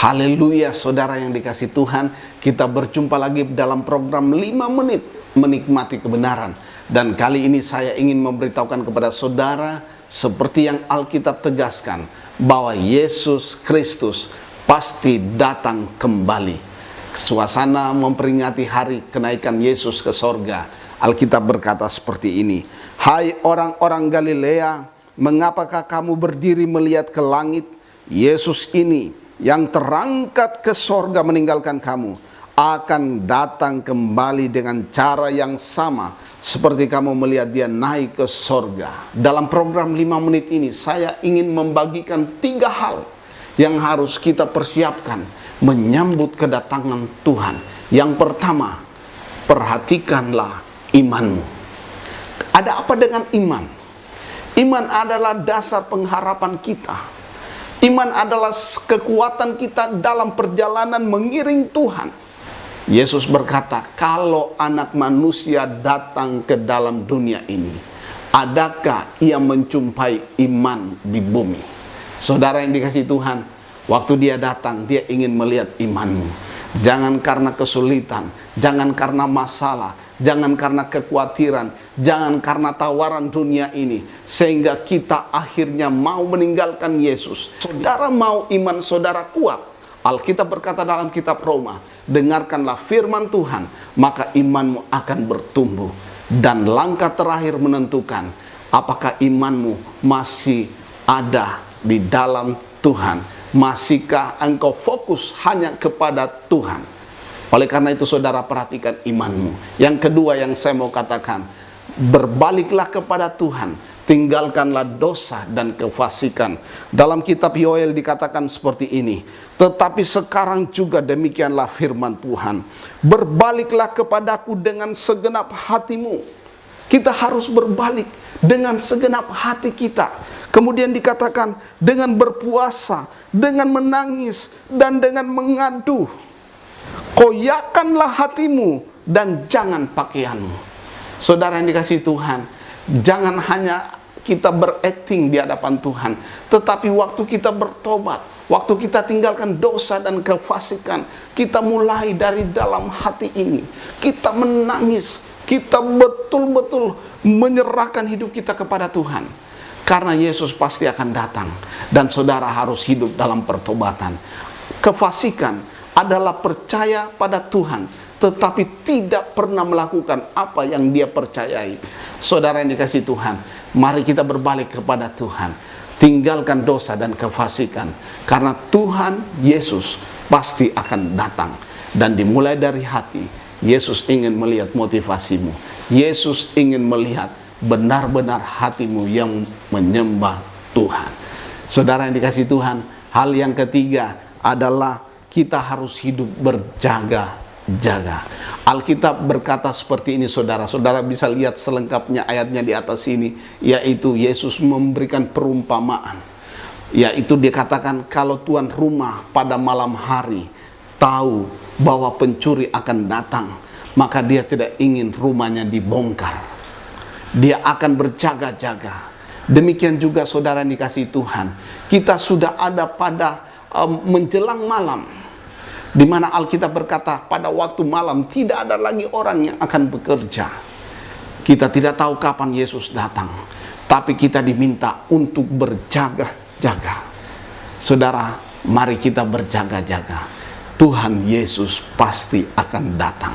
Haleluya, saudara yang dikasih Tuhan, kita berjumpa lagi dalam program 5 menit menikmati kebenaran. Dan kali ini saya ingin memberitahukan kepada saudara, seperti yang Alkitab tegaskan, bahwa Yesus Kristus pasti datang kembali. Suasana memperingati hari kenaikan Yesus ke sorga. Alkitab berkata seperti ini: "Hai orang-orang Galilea, mengapakah kamu berdiri melihat ke langit? Yesus ini yang terangkat ke sorga meninggalkan kamu, akan datang kembali dengan cara yang sama seperti kamu melihat dia naik ke sorga." Dalam program 5 menit ini, saya ingin membagikan 3 hal yang harus kita persiapkan menyambut kedatangan Tuhan. Yang pertama, perhatikanlah imanmu. Ada apa dengan iman? Iman adalah dasar pengharapan kita. Iman adalah kekuatan kita dalam perjalanan mengiring Tuhan. Yesus berkata, kalau anak manusia datang ke dalam dunia ini, adakah ia menjumpai iman di bumi? Saudara yang dikasih Tuhan, waktu dia datang, dia ingin melihat imanmu. Jangan karena kesulitan, jangan karena masalah, jangan karena kekhawatiran, jangan karena tawaran dunia ini, sehingga kita akhirnya mau meninggalkan Yesus. Saudara mau iman saudara kuat, Alkitab berkata dalam kitab Roma, dengarkanlah firman Tuhan, maka imanmu akan bertumbuh. Dan langkah terakhir menentukan apakah imanmu masih ada di dalam Tuhan. Masihkah engkau fokus hanya kepada Tuhan? Oleh karena itu saudara, perhatikan imanmu. Yang kedua yang saya mau katakan, berbaliklah kepada Tuhan, tinggalkanlah dosa dan kefasikan. Dalam kitab Yoel dikatakan seperti ini, tetapi sekarang juga demikianlah firman Tuhan, berbaliklah kepadaku dengan segenap hatimu. Kita harus berbalik dengan segenap hati kita. Kemudian dikatakan dengan berpuasa, dengan menangis, dan dengan mengadu. Koyakanlah hatimu dan jangan pakaianmu. Saudara yang dikasih Tuhan, jangan hanya kita berakting di hadapan Tuhan, tetapi waktu kita bertobat, waktu kita tinggalkan dosa dan kefasikan, kita mulai dari dalam hati ini. Kita menangis, kita betul-betul menyerahkan hidup kita kepada Tuhan. Karena Yesus pasti akan datang. Dan saudara harus hidup dalam pertobatan. Kefasikan adalah percaya pada Tuhan, tetapi tidak pernah melakukan apa yang dia percayai. Saudara yang dikasih Tuhan, mari kita berbalik kepada Tuhan. Tinggalkan dosa dan kefasikan. Karena Tuhan Yesus pasti akan datang. Dan dimulai dari hati, Yesus ingin melihat motivasimu. Yesus ingin melihat benar-benar hatimu yang menyembah Tuhan. Saudara yang dikasih Tuhan, hal yang ketiga adalah kita harus hidup berjaga-jaga. Alkitab berkata seperti ini saudara. Saudara bisa lihat selengkapnya ayatnya di atas ini, yaitu Yesus memberikan perumpamaan. Yaitu dia katakan, kalau tuan rumah pada malam hari tahu bahwa pencuri akan datang, maka dia tidak ingin rumahnya dibongkar. Dia akan berjaga-jaga. Demikian juga saudara yang dikasih Tuhan, kita sudah ada pada menjelang malam, di mana Alkitab berkata pada waktu malam tidak ada lagi orang yang akan bekerja. Kita tidak tahu kapan Yesus datang, tapi kita diminta untuk berjaga-jaga. Saudara, mari kita berjaga-jaga. Tuhan Yesus pasti akan datang.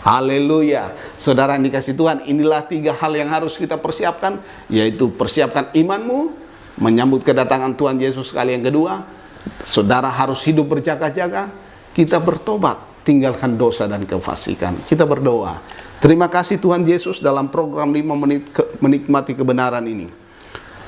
Haleluya. Saudara yang dikasih Tuhan, inilah 3 hal yang harus kita persiapkan, yaitu persiapkan imanmu menyambut kedatangan Tuhan Yesus kali yang kedua. Saudara harus hidup berjaga-jaga. Kita bertobat, tinggalkan dosa dan kefasikan. Kita berdoa. Terima kasih Tuhan Yesus, dalam program 5 menit menikmati kebenaran ini,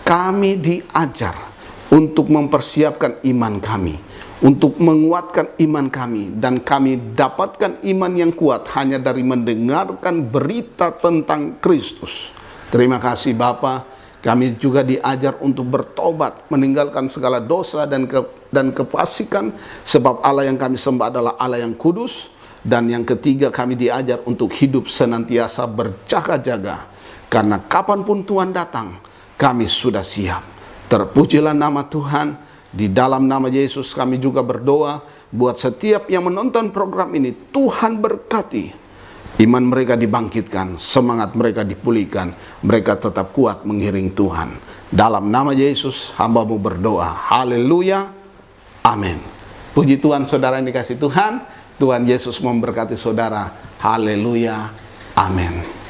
kami diajar untuk mempersiapkan iman kami, untuk menguatkan iman kami, dan kami dapatkan iman yang kuat hanya dari mendengarkan berita tentang Kristus. Terima kasih Bapa. Kami juga diajar untuk bertobat, meninggalkan segala dosa dan kefasikan, sebab Allah yang kami sembah adalah Allah yang kudus. Dan yang ketiga, kami diajar untuk hidup senantiasa berjaga-jaga, karena kapanpun Tuhan datang, kami sudah siap. Terpujilah nama Tuhan. Di dalam nama Yesus kami juga berdoa buat setiap yang menonton program ini. Tuhan berkati, iman mereka dibangkitkan, semangat mereka dipulihkan, mereka tetap kuat mengiring Tuhan. Dalam nama Yesus hamba-Mu berdoa. Haleluya. Amin. Puji Tuhan, saudara yang dikasih Tuhan. Tuhan Yesus memberkati saudara. Haleluya. Amin.